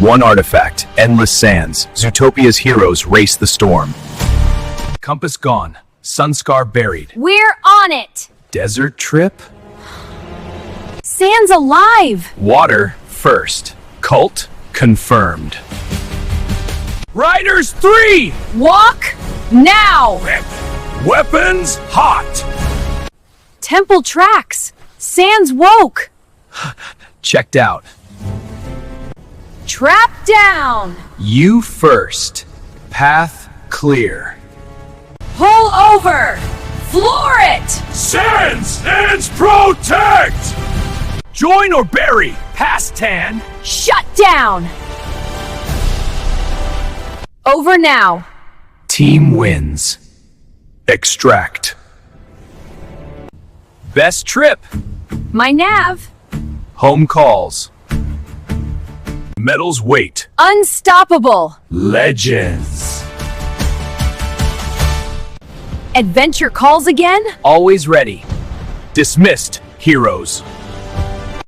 One artifact, endless sands. Zootopia's heroes race the storm. Compass gone. Sunscar buried. We're on it! Desert trip? Sand's alive! Water first. Cult confirmed. Riders 3! Walk now! Weapons hot! Temple tracks! Sand's woke! Checked out. Trap down! You first. Path clear. Pull over! Floor it! Sands protect! Join or bury. Past tan. Shut down! Over now. Team wins. Extract. Best trip. My nav. Home calls. Medals wait. Unstoppable. Legends. Adventure calls again? Always ready. Dismissed, heroes.